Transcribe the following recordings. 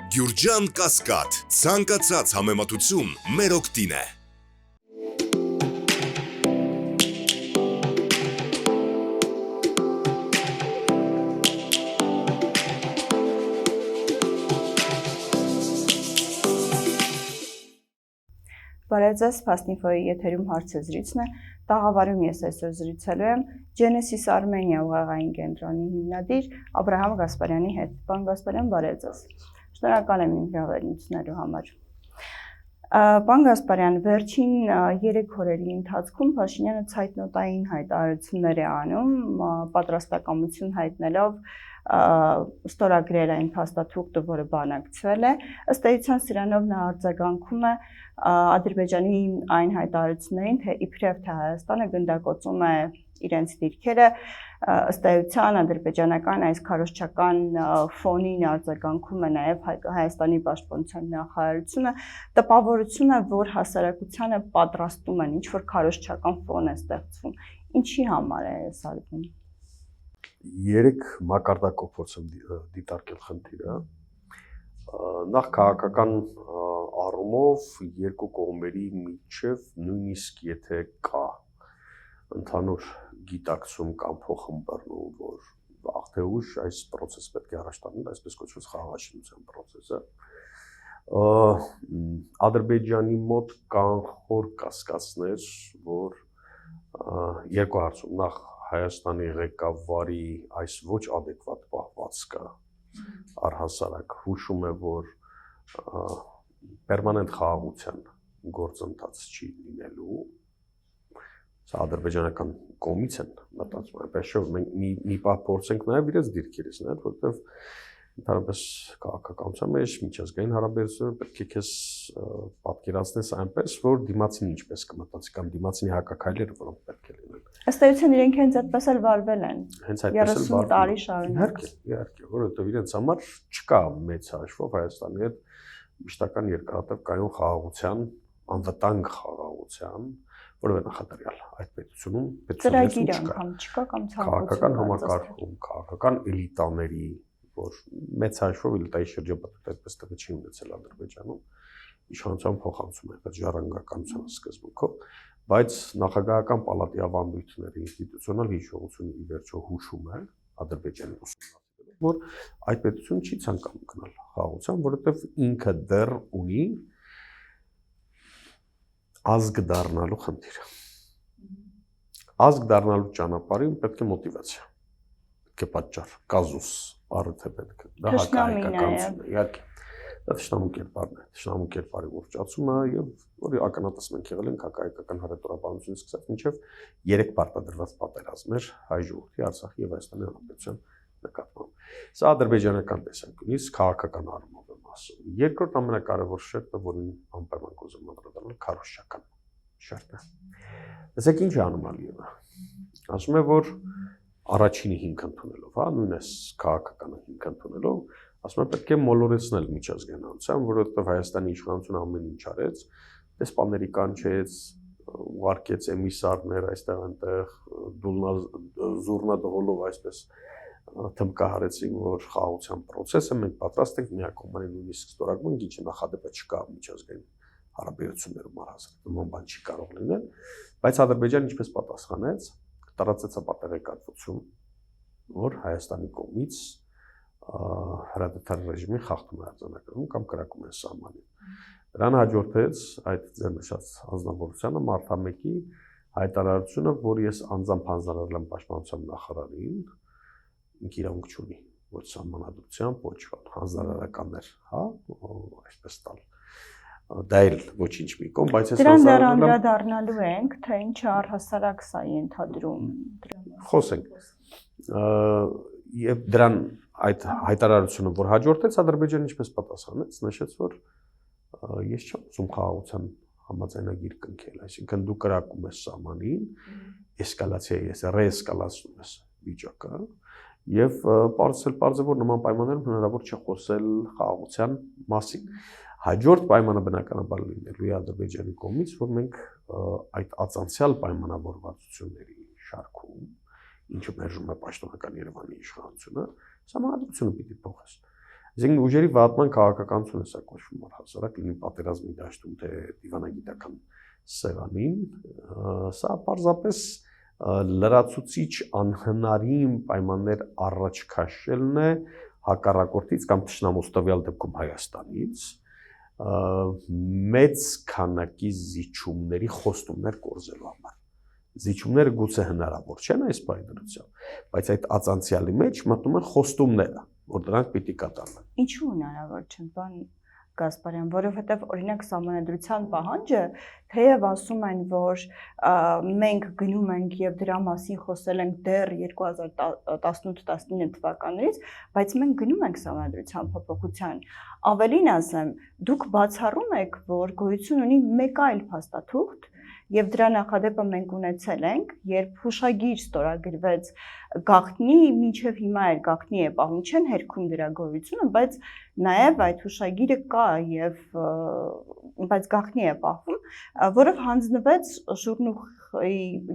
Գյուրջան Կասկադ, ցանկացած համեմատություն մեր օգտին է։ Բարև ձեզ, Փաստինֆոյի եթերում հարցազրույցն է, տաղավարում ես այսօր զրուցելու եմ Genesis Armenia ուղեղային կենտրոնի հիմնադիր Աբրահամ Գասպարյանի հետ։ Պարոն Գասպարյան, բարև ձեզ։ Շնորհակալ եմ ինձ հավելությունելու համար։ Պարոն Գասպարյան, վերջին 3 օրերի ընթացքում Փաշինյանը ցայտնոտային հայտարարություններ է անում, պատրաստակամություն հայտնելով ստորագրել այն փաստաթուղթը, որը բանակցվել է, ըստ էության սրանով նա արձագանքում է Ադրբեջանի այն հայտարարություններին, թե իբրև թե Հայաստանը գնդակոծում է իրենց դիրքերը, ըստ էության ադրբեջանական այս քարոզչական ֆոնին արձագանքում է նաև Հայաստանի պաշտպանության նախարարությունը, տպավորությունը, որ հասարակությանը պատրաստում են, ինչ որ քարոզչական ֆոն է ստեղծվում, ինչի համար է սարքում։ 3 մակարդակով փորձեմ դիտարկել խնդիրը։ Նախ քաղաքական առումով երկու կողմերի միջև նույնիսկ եթե կա ընդհանուր գիտակցում կամ փոխըմբռնում, որ վաղ թե ուշ այս process պետք է առաջ տանել, այսպես կոչված խաղաղաշինության process-ը, Ադրբեջանի մոտ կան խոր կասկածներ, որ երկու հարցում, նախ Հայաստանի ղեկավարի այս ոչ adekvat պահվածքը առհասարակ հուշում է, որ պերմանենտ խաղաղության գործընթաց չի լինելու, սա ադրբեջանական կողմից են մտածում, այնպես չէ, մենք մի պահ փորձենք նաև իրենց դիրքերից, որովհետև ընդհանրապես քաղաքականության մեջ միջազգային հարաբերությունները պետք է քեզ պատկերացնես այնպես, որ դիմացին ինչպես կմտածի կամ դիմացինի հակաքայլերը, որոնք պետք է լինեն։ Ըստ էության իրենք հենց այդպես էլ վարվել են։ Հենց այդպես էլ 30 տարի շարունակ։ Իհարկե, որովհետև իրենց համար չկա մեծ հաշվով Հայաստանի հետ մշտական երկարատև կայուն խաղաղության, անվտանգ խաղաղության, որևէ նախադրյալ այդ պետությունում ծրագիր անգամ չկա կամ քաղաքական համակարգում, քաղաքական էլիտաների, որ մեծ հաշվով էլիտայի շրջապատը այդպես տեղ չի ունեցել Ադրբեջանում, իշխանության փոխանցում է այդ ժառանգականության սկզբունքով, բայց նախագահական պալատի ավանդույթների ինստիտուցիոնալ հիշողությունը ի վերջո հուշում է Ադրբեջանի ուսումնասիրելով, որ այդ պետությունը չի ցանկանում գնալ խաղաղության, որովհետև ինքը դեռ ունի ազգ դառնալու խնդիր։ Ազգ դառնալու ճանապարհին պետք է մոտիվացիա, պետք է պատճառ, կազուս, առիթ է պետք, դա հակահայկականություն է, իհարկե, դա թշնամու կերպարն է, թշնամու կերպարի ուռճացումը եւ որի ականատես մենք եղել ենք հակահայկական հռետորաբանությունից սկսած մինչեւ 3 պարտադրված պատերազմներ հայ ժողովրդի, Արցախի եւ Հայաստանի Հանրապետության նկատմամբ։ Սա ադրբեջանական տեսանկյունից քաղաքական առումով եմ ասում։ Երկրորդ ամենակարևոր շերտը, որին անպայման կուզում անդրադառնալ, քարոզչական շերտն է։ Լսեք ինչ է անում Ալիևը։ Ասում է, որ առաջինի հիմք ընդունելով, նույն այս քաղաքականը հիմք ընդունելով, ասում է պետք է մոլորեցնել միջազգային հանրության, որովհետև Հայաստանի իշխանությունը ամեն ինչ արեց, դեսպանների կանչեց, ուղարկեց էմիսարներ այստեղ այնտեղ, զուռնա-դհոլով այսպես թմկահարեցին, որ խաղաղության process-ը մենք պատրաստ ենք միակողմանի նույնիսկ ստորագրման, ինչը նախադեպը չկա միջազգային հարաբերություններում առհասարակ, նման բան չի կարող լինել, բայց Ադրբեջանը ինչպես պատասխանեց, տարածեցապատեղեկատվություն, որ Հայաստանի կողմից հրադադար ռեժիմի խախտում է արձանագրում կամ կրակում է սահմանին։ Դրան հաջորդեց այդ ձեր նշած անձնավորությանը մարտամեկի հայտարարությունը, որ ես անձամբ հանձնարարել եմ պաշտպանության նախարարին, ինքը իրավունք չունի ոչ սահմանադրությամբ, ոչ հանձնարարականներ, այսպես տալ։ Դա էլ ոչինչ մի կողմ, բայց ես դրան դեռ անդրադառնալու ենք, թե ինչ առհասարակ սա ենթադրում խոսենք։ Եվ դրան այդ հայտարարությունը, որ հաջորդեց, Ադրբեջանը ինչպես պատասխանեց, նշեց, որ ես չեմ ուզում խաղաղության համաձայնագիր կնքել, այսինքն դու կրակում ես սահմանին, էսկալացիա ես, ռեէսկալացնում ես վիճակը, եւ պարզել որ նման պայմաններում հնարավոր չէ խոսել խաղաղության մասին։ Հաջորդ պայմանը բնականաբար լինելու է Ադրբեջանի կողմից, որ մենք այդ ածանցյալ պայմանավորվածությունների շարքում, ինչը մերժում է պաշտոնական Երևանի իշխանությունը, սահմանադրությունը պիտի փոխես։ Այսինքն ուժերի վատման քաղաքականություն է սա կոչվում առհասարակ լինի պատերազմի դաշտում թե դիվանագիտական սեղանին, սա պարզապես լրացուցիչ անհնարին պայմաններ առաջ քաշելն է հակառակորդից կամ թշնամուց տվյալ դեպքում Հայաստանից մեծ քանակի զիջումների խոստումներ կորզելու համար։ Զիջումները գուցե հնարավոր չեն այս պայմանությամբ, բայց այդ ածանցյալի մեջ մտնում են խոստումները, որ դրանք պիտի կատարվեն։ Ինչու հնարավոր չեն, պարոն Գասպարյան, որովհետև օրինակ Սահմանադրության պահանջը, թեև ասում են, որ մենք գնում ենք եւ դրա մասին խոսել ենք դեռ 2018-19 թվականներից, բայց մենք գնում ենք Սահմանադրության փոփոխության։ Ավելին ասեմ, դուք բացառում եք, որ գոյություն ունի մեկ այլ փաստաթուղթ, եւ դրա նախադեպը մենք ունեցել ենք, երբ հուշագիր ստորագրվեց գաղտնի, մինչև հիմա էլ գաղտնի է պահում, չեն հերքում դրա գոյությունը, բայց նաեւ այդ հուշագիրը կա եւ բայց գաղտնի է պահվում, որով հանձնվեց Շուրնուխի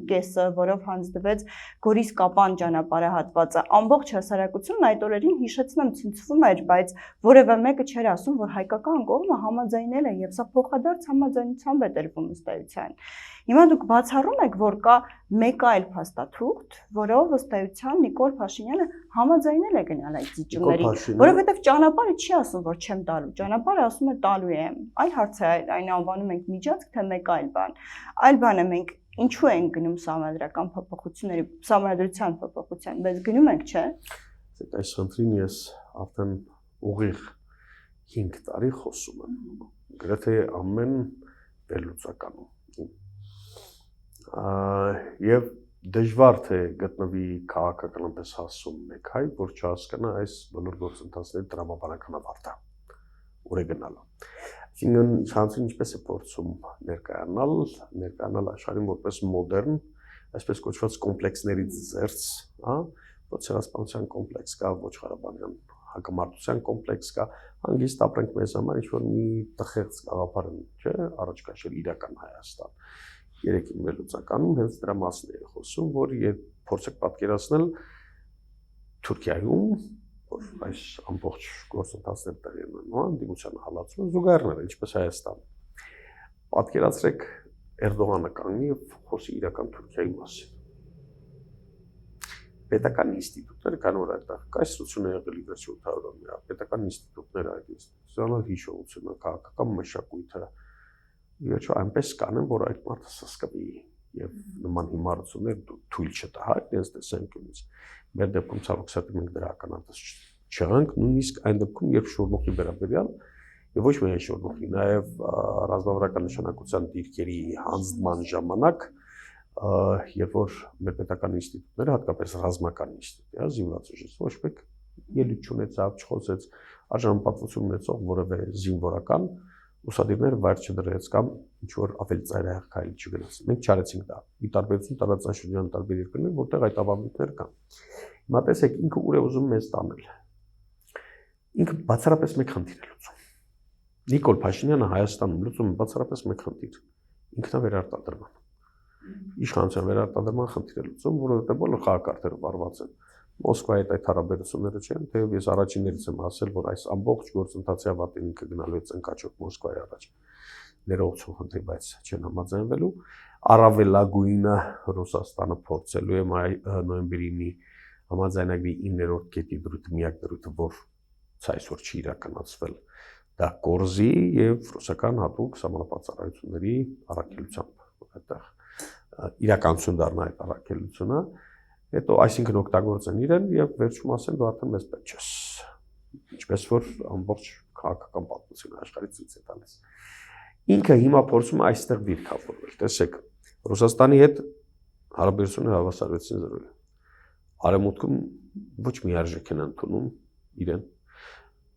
կեսը, որով հանձնվեց Գորիս-Կապան ճանապարհահատվածը, ամբողջ հասարակությունն այդ օրերին հիշեցնեմ ցնցվում էր, բայց որևէ մեկը չէր ասում, որ հայկական կողմը համաձայնել է եւ սա փոխադարձ համաձայնությամբ է տրվում ըստ էության։ Հիմա դուք բացառում եք, որ կա մեկ այլ փաստաթուղթ, որով ըստ էության Նիկոլ Փաշինյանը համաձայնել է գնալ այդ զիջումներին, որովհետև ճանապարհը չի ասում, որ չեմ տալու, ճանապարհը ասում է տալու եմ։ Այլ հարց է, այն անվանում ենք միջանցք, թե մեկ այլ բան։ Այլ բանը մենք ինչու ենք գնում սահմանադրական փոփոխությունների, սահմանադրության փոփոխության, բայց գնում ենք, չէ՞։ Այս խնդրին ես արդեն ուղիղ 5 տարի խոսում եմ։ Գրեթե ամեն վերլուծականում եւ դժվար թե գտնվի քաղաքականապես հասում մեկ հայ, որ չհասկանա այս բոլոր գործընթացների տրամաբանական ավարտը, ուր է գնալու։ Այսինքն ցանցին ինչպես է փորձում ներկայանալ աշխարհին որպես մոդեռն, այսպես կոչված կոմպլեքսներից զերծ, հա, ոչ ցեղասպանության կոմպլեքս կա, ոչ Ղարաբաղյան հակամարտության կոմպլեքս կա, հանգիստ ապրենք մեզ համար ինչ որ մի տխեղծ գաղափար են, չէ, առաջ քաշել իրական Հայաստան։ Երեքին վերլուծականում հենց դրա մասն է խոսում, որ երբ փորձեք պատկերացնել Թուրքիայում, որ այս ամբողջ գործընթացները տեղի ունեն, անդիմության հալածումը զուգահեռներ, ինչպես Հայաստան։ Պատկերացրեք Էրդողանը կանգնի եւ խոսի իրական Թուրքիայի մասին։ Պետական ինստիտուտները կան որ այդտեղ կայսրություն է եղել ի վերջո 800-ամյա, պետական ինստիտուտները այդ ինստիտուցիոնալ հիշողությունը, քաղաքական մշակույթը ի վերջո այնպես կանեն, որ այդ մարդը սսկվի եւ նման հիմարություններ թույլ չտա, հա, իրենց տեսանկյունից։ Մեր դեպքում ցավոք սրտի մենք դրա ականատես չեղանք, նույնիսկ այն դեպքում, երբ Շուրնուխի վերաբերյալ եւ ոչ միայն Շուրնուխի, նաեւ ռազմավարական նշանակության դիրքերի հանձնման ժամանակ երբ որ մեր պետական ինստիտուտները, հատկապես ռազմական ինստիտուտը, զինված ուժից ոչ մեկ ելույթ չունեցավ, չխոսեց, արժանապատվություն ունեցող որևէ զինվորական ուսադիրները վայր չդրեց կամ ինչ որ ավելի ծայրահեղ քայլ չգնաց։ Մենք չարեցինք դա։ Ի տարբերություն տարածաշրջան տարբեր երկրներ, որտեղ այդ ավանդույթները կան։ Հիմա տեսեք, ինքը ուր է ուզում մեզ տանել։ Ինքը բացառապես մեկ խնդիր է լուծում։ Նիկոլ Փաշինյանը Հայաստանում լուծում է բացառապես մեկ խնդիր՝ ինքնավերարտադրման։ Իշխանության վերարտադրման խնդիր է լուծում, որովհետև բոլոր խաղակարգերով արված են։ Մոսկվայի այդ հարաբերությունները չեն, թեև ես առաջիններից եմ ասել, որ այս ամբողջ գործընթացի ավարտին ինքը գնալու է ծնկաճոկ Մոսկվայի առաջ։ Ներողություն խնդրի, բայց չեն համաձայնվելու։ Առավելագույնը Ռուսաստանը փորձելու է նոյեմբերի 9-ի համաձայնագրի 9-րդ կետի դրույթը, միակ դրույթը, որ այսօր չի իրականացվել, դա կորզի եւ ռուսական հատուկ սահմանապահ առաքելությամբ, այդտեղ իրականություն դառնա այդ առաքելությունը, հետո այսինքն օգտագործեն իրեն եւ վերջում ասեն դու արդեն մեզ պետք չես, ինչպես որ ամբողջ քաղաքական պատմությունը աշխարհի ցույց է տալիս։ Ինքը հիմա փորձում է այստեղ դիրքավորվել, տեսեք, Ռուսաստանի հետ հարաբերությունները հավասարեցին 0-ը։ Արևմուտքում ոչ մի արժեք են ընդունում իրեն,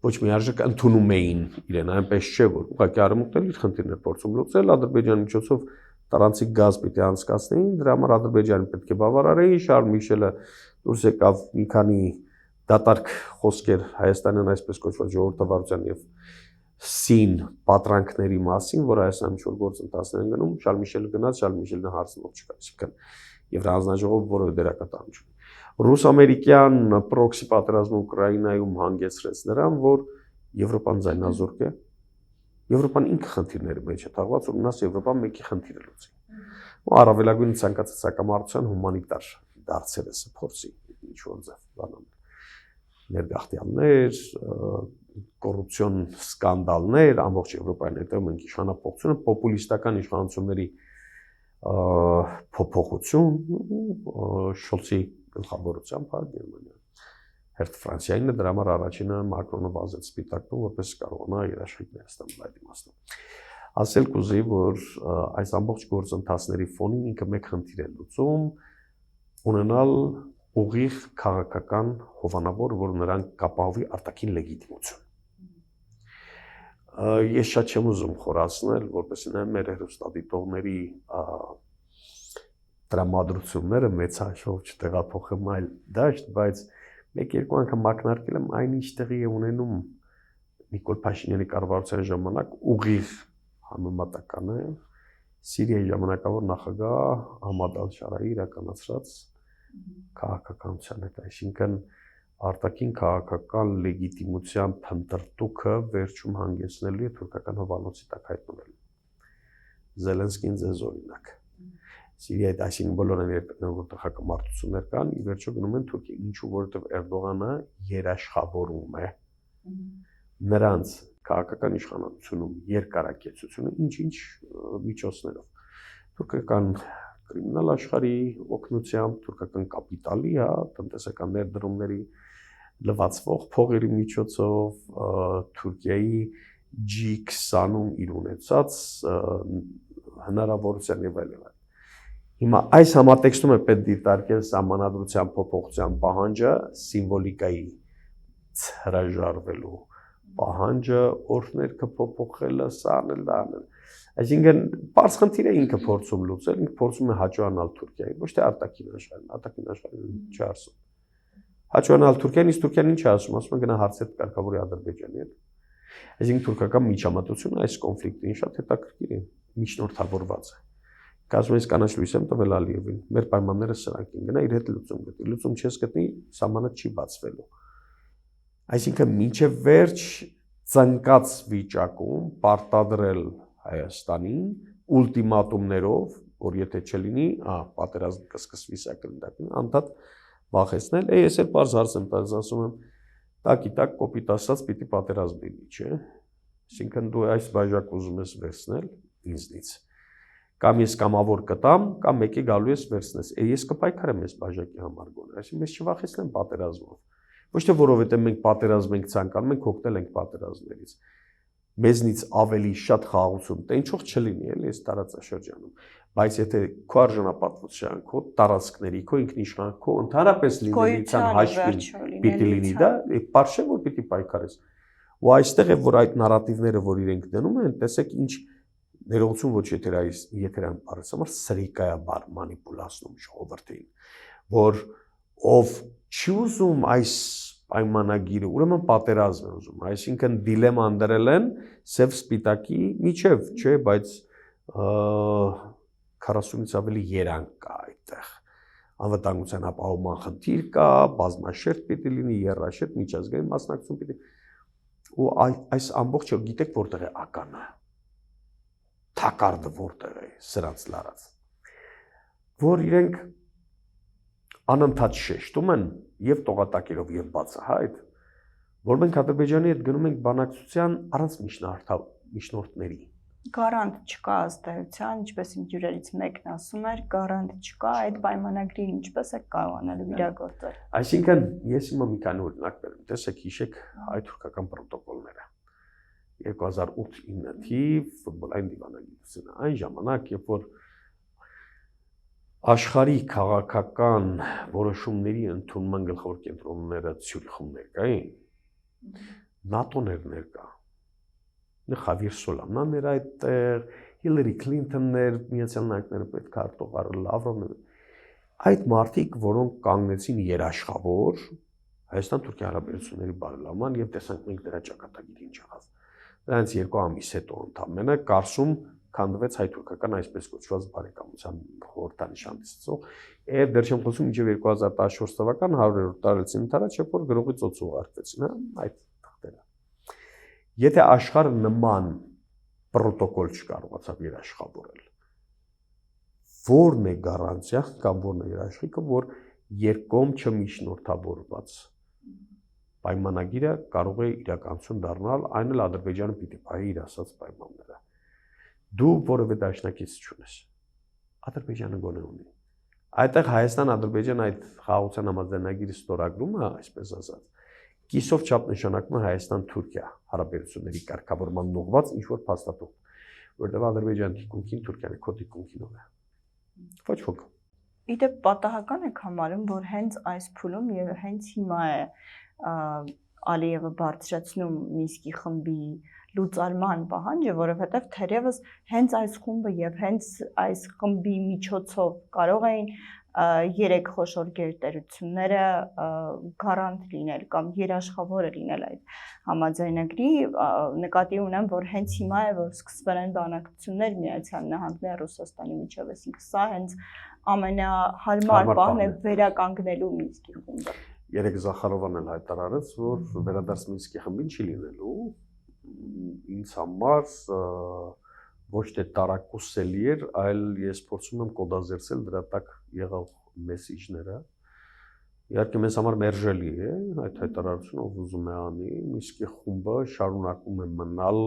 ոչ մի արժեք ընդունում էին իրեն, այնպես չէ որ ուղղակի արևմուտքն իր խնդիրներ փորձում լուծել Ադրբեջանի միջոցով Տրանսիկ գազ պիտի անցկացնեին, դրա համար Ադրբեջանը պետք է բավարարեին, Շարլ Միշելը դուրս եկավ մի քանի դատարկ խոսքեր Հայաստանյան այսպես կոչված ժողովրդավարության եւ սին պատրանքների մասին, որ Հայաստանը ինչ-որ գործընթացներ են գնում, Շարլ Միշելը գնաց, Շարլ Միշելն հարցնող չկա, այսինքն եւ հանձնաժողովը որևէ դերակատարություն չունի։ Ռուս-ամերիկյան պրոքսի պատերազմը Ուկրաինայում հանգեցրեց նրան, որ Եվրոպան ձայնազորք է։ Եվրոպան ինքը խնդիրների մեջ է թաղված, ու մնաց Եվրոպան մեկի խնդիրը լուծի։ Ու առավելագույն ցանկացած հակամարտության հումանիտար դարձել է փորձի ինչ-որ ձև բանան։ Ներգաղթյալներ, կոռուպցիոն սկանդալներ, ամբողջ Եվրոպայում հետո մենք իշխանապողությունը, պոպուլիստական իշխանությունների փոփոխություն, Շոլցի գլխավորությամբ, հա, Գերմանիա։ Հերթ Ֆրանսիային է դրա համար առաջինը Մակրոնը վազեց սպիտակում, որպես կարողանա երաշխիքներ ստանալ այդ իմաստով։ Ասել կուզեի, որ այս ամբողջ գործընթացների ֆոնին ինքը մեկ խնդիր է լուծում ունենալ ուղիղ քաղաքական հովանավոր, որ նրան կապահովի արտաքին լեգիտիմություն։ Ես շատ չեմ ուզում խորացնել, որպեսզի նաև մեր հեռուստադիտողների տրամադրությունները մեծ հաշվով չտեղափոխեմ այլ դաշտ, բայց մեկ-երկու անգամ մակնարկել եմ այնինչ տեղի է ունենում Նիկոլ Փաշինյանի կառավարության ժամանակ ուղիղ համեմատական է Սիրիայի ժամանակավոր նախագահ Ահմադ Ալ-Շարայի իրականացրած քաղաքականության հետ, այսինքն արտաքին քաղաքական լեգիտիմության փնտրտուքը վերջում հանգեցնելու է թուրքական հովանոցի տակ հայտնվելու։ Զելենսկին ձեզ օրինակ։ Սիրիայի այսինքն բոլոր այն երկրներում, որտեղ հակամարտություններ կան, ի վերջո գնում են Թուրքիա, ինչու որովհետև Էրդողանը երաշխավորում է նրանց քաղաքական իշխանությունում երկարակեցությունը ինչ-ինչ միջոցներով։ Թուրքական կրիմինալ աշխարհի օգնությամբ, թուրքական կապիտալի, հա, տնտեսական ներդրումների լվացվող փողերի միջոցով, Թուրքիայի G20-ում իր ունեցած հնարավորության եւ այլն։ Հիմա այս համատեքստում է պետք դիտարկել սահմանադրության փոփոխության պահանջը, սիմվոլիկայի հրաժարվելու պահանջը, օրհներքը փոփոխելը, սա անել, դա անել։ Այսինքն բարձ խնդիր է ինքը փորձում լուծել, ինքը փորձում է հաջողանալ Թուրքիային, ոչ թե արտաքին աշխարհին չի ասում։ Հաջողանալ Թուրքիային, իսկ Թուրքիան ինչ է ասում, ասում է գնա հարցեր կարգավորի Ադրբեջանի հետ։ Այսինքն թուրքական միջամտությունը այս կոնֆլիկտին շատ հետաքրքիր է, միջնորդավորված է։ Կասում ես կանաչ լույս եմ տվել Ալիևին, մեր պայմանները սրանք են, գնա իր հետ լուծում գտնի, լուծում չես գտնի, սահմանը չի բացվելու։ Այսինքն մինչև վերջ ծնկած վիճակում պարտադրել Հայաստանին ուլտիմատումներով, որ եթե չլինի, պատերազմ կսկսվի սա կլինակին, անդադ վախեցնել, ես էլ պարզ հարց եմ տալիս, ասում եմ, տակ կոպիտ ասած պիտի պատերազմ լինի, չէ։ Այսինքն դու այս բաժակ ուզում ես վերցնել ինձնից։ Կամ ես կամավոր կտամ, կամ մեկի գալու ես վերցնես։ Ես կպայքարեմ այս բաժակի համար գոնե, այսինքն մեզ չվախեցնեն պատերազմով։ Ոչ թե որովհետև մենք պատերազմ ենք ցանկանում, մենք հոգնել ենք պատերազմներից։ Մեզնից ավելի շատ խաղաղություն տենչող չլինի էլի այս տարածաշրջանում, բայց եթե քո արժանապատվության, քո տարածքների, քո ինքնիշխան, քո ընդհանրապես լինելիության հաշվին պիտի լինի դա, պարզ չէ որ պիտի պայքարես։ Ու այստեղ է որ այդ նարատիվները, որ իրենք դնում են, տեսեք ինչ ներողություն ոչ եթերային բառից համար սրիկայաբար մանիպուլացնում ժողովրդին, որ ով չի ուզում այս պայմանագիրը, ուրեմն պատերազմ է ուզում, այսինքն դիլեման դրել են սև սպիտակի միջև, չէ, բայց 40-ից ավելի երանգ կա այդտեղ, անվտանգության ապահովման խնդիր կա, բազմաշերտ պիտի լինի, եռաշերտ, միջազգային մասնակցություն պիտի, ու այս ամբողջը գիտեք որտեղ է ականը, թակարդը որտեղ է սրանց լարած, որ իրենք անընդհատ շեշտում են եւ տողատակերով եւ բացահայտ, որ մենք Ադրբեջանի հետ գնում ենք բանակցության առանց միջնորդների։ Գարանտ չկա ըստ էության, ինչպես իմ հյուրերից մեկն ասում էր, գարանտ չկա, այդ պայմանագրի ինչպես է կարողանալ իրագործել։ Այսինքն ես հիմա մի քանի օրինակ բերեմ, տեսեք, հիշեք հայ-թուրքական պրոտոկոլները։ 2008-9 թիվ ֆուտբոլային դիվանագիտությունը, այն ժամանակ, երբ որ աշխարհի քաղաքական որոշումների ընդունման գլխավոր կենտրոնները Ցյուրիխում ներկային, ՆԱՏՕ-ն էր ներկա, Խավիեր Սոլանան էր այդտեղ, Հիլարի Քլինթոնն էր, Միացյալ Նահանգները պետքարտուղարը, Լավրովն էր, այդ մարդիկ, որոնք կանգնեցին երաշխավոր Հայաստան-Թուրքիա հարաբերությունների բարելավման եւ տեսանք մենք դրա ճակատագիրը ինչ եղավ։ Դրանից 2 ամիս հետո ընդամենը Կարսում քանդվեց հայ-թուրքական այսպես կոչված բարեկամության խորհրդանիշ հանդիսացող եւ դեռ չեմ խոսում մինչեւ 2014 թվական 100-րդ տարելիցին առաջ երբ որ գրողի ծոց ուղարկվեցին, հա, այդ թղթերը։ Եթե աշխարհը նման պրոտոկոլ չկարողացավ երաշխավորել, որն է գարանտիան կամ որն է երաշխիքը, որ երկկողմ չմիջնորդավորված պայմանագիրը կարող է իրականություն դառնալ, այն էլ Ադրբեջանը պիտի պահի իր ասած պայմանները։ Դու որևէ դաշնակից չունես։ Ադրբեջանը գոնե ունի։ Այդտեղ Հայաստան-Ադրբեջան այդ խաղաղության համաձայնագիրը ստորագրումը, այսպես ասած, կիսով չափ նշանակում է Հայաստան-Թուրքիա հարաբերությունների կարգավորման նողված ինչ-որ փաստաթուղթ, որտեղ Ադրբեջանի թիկունքին Թուրքիան է քո թիկունքին ով է։ Ոչ ոք։ Իդեպ պատահական եք համարում, որ հենց այս փուլում եւ հենց հիմա է Ալիևը բարձրացնում Մինսկի խմբի լուծարման պահանջը, որովհետև թերևս հենց այս խումբը եւ հենց այս խմբի միջոցով կարող էին 3 խոշոր գերտերությունները գարանտ լինել կամ երաշխավորը լինել այդ համաձայնագրի, նկատի ունեմ, որ հենց հիմա է, որ սկսվել են բանակցություններ Միացյալ Նահանգների Ռուսաստանի միջև, այսինքն սա հենց ամենահարմար պահն է վերականգնելու Մինսկի խումբը։ Երեք Զախարովան էլ հայտարարեց, որ վերադարձ Մինսկի խմբին չի լինելու, ինձ համար ոչ թե տարակուսելի էր, այլ ես փորձում եմ կոդազերծել դրա տակ եղող մեսիջները։ Իհարկե մեզ համար մերժելի է այդ հայտարարությունը, ով ուզում է անի, Մինսկի խումբը շարունակում է մնալ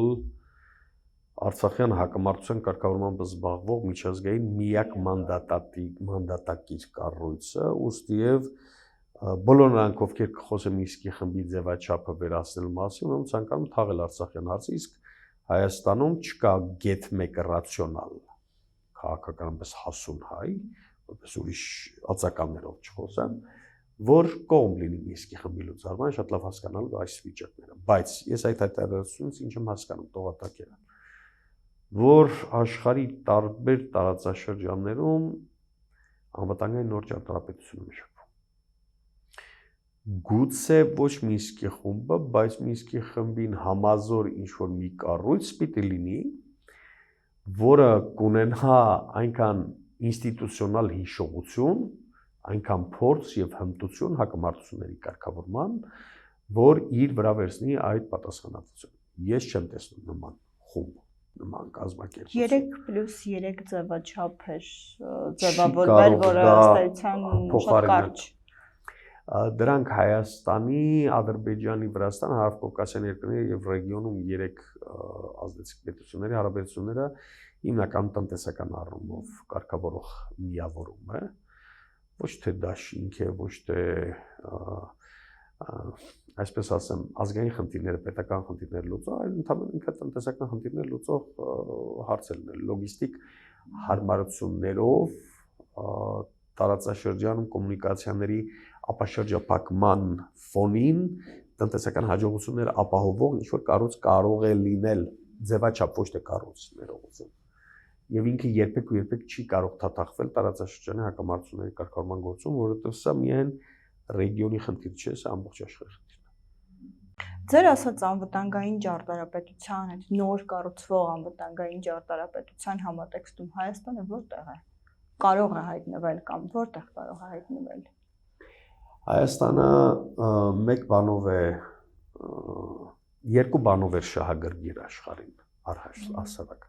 Արցախյան հակամարտության կարգավորմամբ զբաղվող միջազգային միակ մանդատակիր կառույցը, ուստիև բոլոր նրանք, ովքեր կխոսեն Մինսկի խմբի ձևաչափը վերացնելու մասին, ում ցանկանում թաղել Արցախյան հարցը, իսկ Հայաստանում չկա գեթ մեկը ռացիոնալ քաղաքականապես հասուն հայ, որպես ուրիշ ածականներով չխոսեմ, որ կողմ լինի Մինսկի խմբի լուծարման, շատ լավ հասկանալու այս վիճակները, բայց ես այդ հայտարարությունից ինչ եմ հասկանում տողատակերը, որ աշխարհի տարբեր տարածաշրջաններում անվտանգային նոր ճարտարապետություն է մշակվում։ Գուցե ոչ Մինսկի խումբը, բայց Մինսկի խմբին համազոր ինչ-որ մի կառույց պիտի լինի, որը կունենա այնքան ինստիտուցիոնալ հիշողություն, այնքան փորձ եւ հմտություն հակամարտությունների կարգավորման, որ իր վրա վերցնի այդ պատասխանատվությունը։ Ես չեմ տեսնում նման խումբ, նման կազմակերպություն։ 3+3 ձևաչափ է ձևավորվել, որը ըստ էության շատ կարճ։ Դրանք Հայաստանի, Ադրբեջանի, Վրաստան, Հարավկովկասյան երկրների եւ ռեգիոնում 3 ազդեցիկ պետությունների հարաբերությունները հիմնական տնտեսական առումով կարգավորող միավորում է, ոչ թե դաշինք է, ոչ թե այսպես ասեմ, ազգային խնդիրները, պետական խնդիրները լուծող, այլ ընդհանուր ինքը տնտեսական խնդիրներ լուծող հարցերն են, լոգիստիկ հարմարություններով տարածաշրջանում կոմունիկացիաների ապաշրջափակման ֆոնին տնտեսական հաջողություններ ապահովող ինչ-որ կառույց կարող է լինել ձևաչափ ոչ թե կառույց ներողություն։ Եվ ինքը երբեք ու երբեք չի կարող թաթախվել տարածաշրջանի հակամարտությունների կարգավորման գործում, որովհետև սա միայն ռեգիոնի խնդիր չէ, սա ամբողջ աշխարհի խնդիր է։ Ձեր ասած անվտանգային ճարտարապետության, այդ նոր կառուցվող անվտանգային ճարտարապետության համատեքստում Հայաստանը որտեղ է։ Կարող է հայտնվել կամ որտեղ կարող է հայտնվել։ Հայաստանը մեկ բանով է, երկու բանով է շահագրգիռ աշխարհին առհասարակ։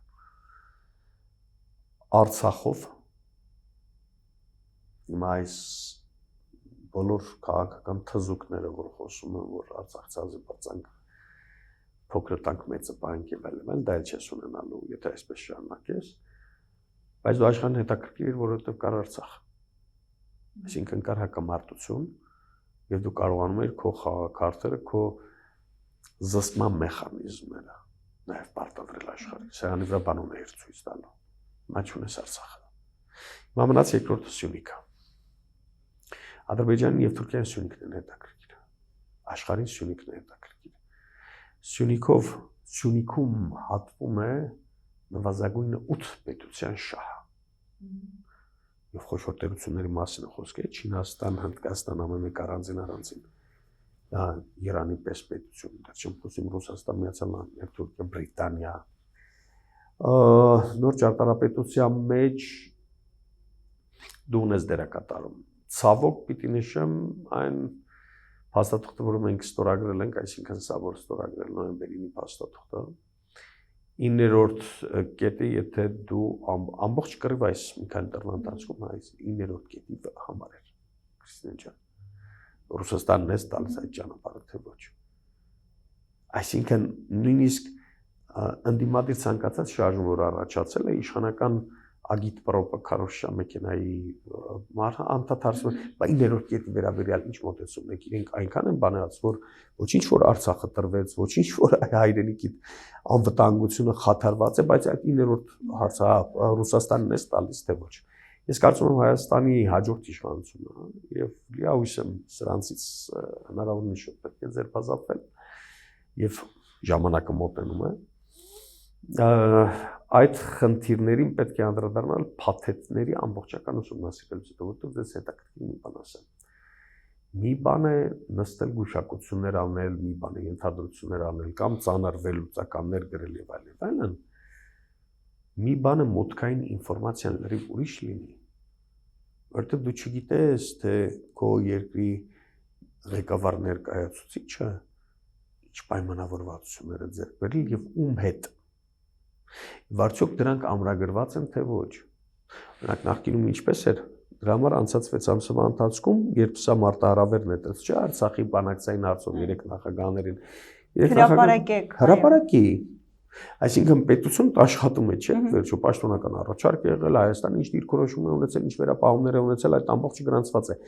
Արցախով հիմա այս բոլոր քաղաքական թզուկները, որ խոսում են, որ Արցախցի բարձանք փոքր տանք մեծը բանկ եւ այլն, դա էլ չես ունենալու, եթե այսպես շարունակես, բայց դու աշխարհին հետաքրքիր, որովհետեւ կար Արցախ։ Այսինքն կար հակամարտություն եւ դու կարողանում ես քո խաղաքարտերը, քո զսպման մեխանիզմները նաեւ պարտադրել աշխարհին։ Սրանից վրա բանոներ ցույց տալու։ Հիմա չունես Արցախը։ Հիմա մնաց երկրորդը Սյունիքը։ Ադրբեջանն եւ Թուրքիան Սյունիքն են հետաքրքիր։ Աշխարհին Սյունիքն է հետաքրքիր։ Սյունիքում հատվում է նվազագույնը 8 պետության շահը։ Եվ խոշոր տերությունների մասին է խոսքը, Չինաստան, Հնդկաստան, ամեն մեկ առանձին։ Դա Իրանի պես պետություն, դա չեմ խոսում Ռուսաստան, Միացյալ Նահանգներ, Թուրքիա, Բրիտանիա, Նոր ճարտարապետության մեջ դու ունես դերակատարում։ Ցավոք պիտի նշեմ այն փաստաթուղթը, որը մենք ստորագրել ենք, այսինքն սա որ ստորագրել նոյեմբերի փաստաթուղթը 9-րդ կետը, եթե դու ամբողջ կռիվ այս մի քանի տարվա ընթացքում այս 9-րդ կետի համար էր Քրիստիան ջան Ռուսաստանն է տալիս այդ ճանապարհը թե ոչ այսինքն նույնիսկ ընդդիմադիր ցանկացած շարժում որ առաջացել է իշխանական ագիտ պրոպը քարոշա մեքենայի անդադարում բա 9-րդ կետի վերաբերյալ ինչ մոտեցում եք իրենք այնքան են բանած որ ոչինչ որ Արցախը տրվեց ոչինչ որ հայրենիքի անվտանգությունը խաթարված է բայց այդ 9-րդ հարցը Ռուսաստանն է տալիս թե ոչ ես կարծում եմ Հայաստանի հաջորդ իշխանությունը եւ լիահույս եմ սրանցից հնարավորինս շուտ պետք է ձերբազատվել եւ ժամանակը մոտենում է այդ խնդիրներին պետք է անդրադառնալ փաթեթների ամբողջական ուսումնասիրելուց հետո որտեղ դες հետաքրքիր մի բան ասեմ մի բան է նստել գուշակություններ անել մի բան է ենթադրություններ անել կամ ծանր վերլուծականներ գրել եւ այլն մի բան է մոտքային ինֆորմացիան լրիվ ուրիշ լինի որտեղ դու չգիտես թե քո երկրի ղեկավար ներկայացուցիչը ինչ պայմանավորվածություններ է ձեռք բերել եւ ում հետ Վարչոք դրանք ամրագրված են թե ոչ։ Օրինակ նախկինում ինչպես էր դրա համար անցած 6 ամսվա ընթացքում, երբ սա մարտահրավերն է տես, չէ, Արցախի բանակցային հարցով 3 նախագահներին հրապարակի։ Այսինքն պետությունն աշխատում է, չէ, վերջո պաշտոնական առաջարկ է եղել, Հայաստանը ինչ դիրքորոշում է ունեցել, ինչ վերապահումներ է ունեցել, այդ ամբողջը գրանցված է։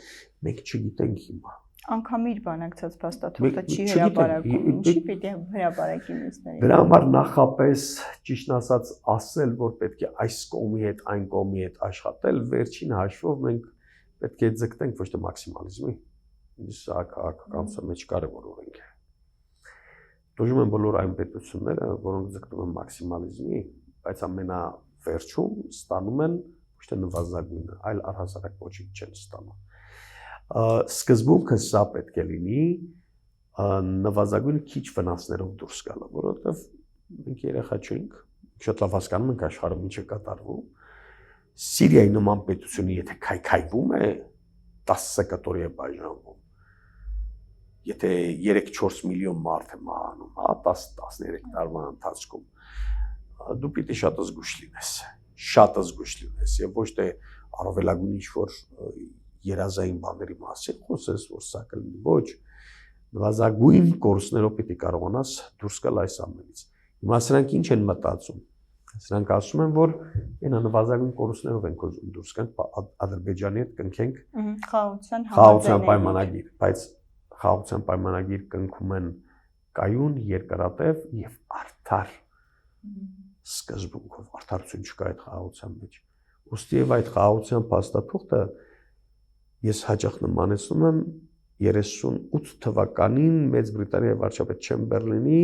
Մենք չգիտենք հիմա։ Անգամ իր բանակցած փաստաթուղթը չի հրապարակում, ինչի պիտի հրապարակի մյուսներին։ Դրա համար նախապես ճիշտ ասած ասել, որ պետք է այս կողմի հետ, այն կողմի հետ աշխատել, վերջին հաշվով մենք պետք է ձգտենք ոչ թե մաքսիմալիզմի, սա քաղաքականության մեջ կարևոր օրենք է։ Դժում են բոլոր այն պետությունները, որոնք ձգտում են մաքսիմալիզմի, բայց ամենավերջում ստանում են ոչ թե նվազագույնը, այլ առհասարակ ոչինչ չեն ստանում։ Սկզբունքը սա պետք է լինի նվազագույն քիչ վնասներով դուրս գալը, որովհետև մենք երեխա չենք, շատ լավ հասկանում ենք աշխարհում ինչ է կատարվում։ Սիրիայի նման պետությունը եթե քայքայվում է 10 կտորի է բաժանվում։ Եթե 3-4 միլիոն մարդ է մահանում, 10-13 տարվա ընթացքում, դու պիտի շատ զգուշ լինես եւ ոչ թե առավելագույն ինչ-որ երազային բաների մասին խոսես, որ սա կլինի, ոչ, նվազագույն կորուստներով պիտի կարողանաս դուրս գալ այս ամենից։ Հիմա սրանք ինչ են մտածում։ Սրանք ասում են, որ այն նվազագույն կորուստներով ենք ուզում դուրս գանք Ադրբեջանի հետ կնքենք խաղաղության պայմանագիր, բայց խաղաղության պայմանագիր կնքում են կայուն, երկարատև եւ արդար սկզբունքով, արդարություն չկա այդ խաղաղության մեջ։ Ուստի եւ այդ խաղաղության փաստաթուղթը ես հաճախ նմանեցնում եմ 38 թվականին Մեծ Բրիտանիայի վարչապետ Չեմբերլենի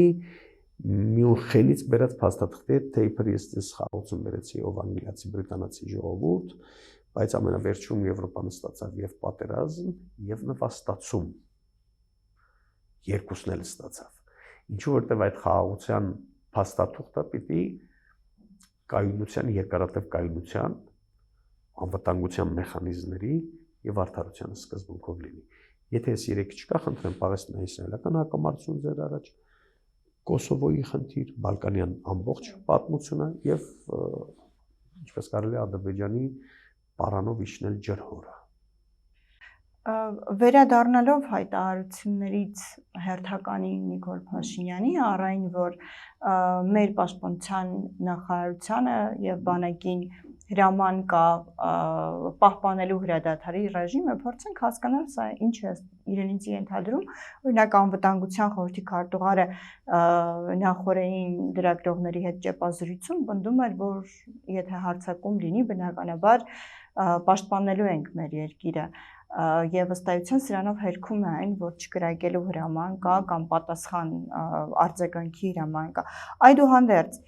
Մյունխենից բերած փաստաթղթի հետ թեյփր ես դες խաղաղություն բերեցի ով անգլիացի բրիտանացի ժողովուրդ, բայց ամենավերջում Եվրոպան ստացավ եւ պատերազմ եւ նվաստացում։ Երկուսն էլ ստացավ։ Ինչու որտեւ այդ խաղաղության փաստաթուղթը պիտի կայունության, երկարատև կայունության, անվտանգության մեխանիզմների եւ արդարության սկզբունքով լինի։ Եթե այս երեքը չկա, խնդրեմ Պաղեստինա-իսրայելական հակամարտություն ձեր առաջ, Կոսովոյի խնդիր, Բալկանյան ամբողջ պատմությունը եւ ինչպես կարելի է Ադրբեջանի պարանով իջնել ջրհորը։ Վերադառնալով հայտարարություններից հերթականի Նիկոլ Փաշինյանի առայն որ մեր պաշտպանության նախարարությանը եւ բանակին հրաման կա պահպանելու հրադադարի ռեժիմը, փորձենք հասկանալ սա ինչ է իրենից ենթադրում, օրինակ անվտանգության խորհրդի քարտուղարը նախորդային լրագրողների հետ ճեպազրույցում պնդում էր, որ եթե հարձակում լինի, բնականաբար պաշտպանելու ենք մեր երկիրը եւ ըստայության սրանով հերքում է այն, որ չկրակելու հրաման կա կամ պատասխան արձագանքի հրաման կա։ Այդուհանդերձ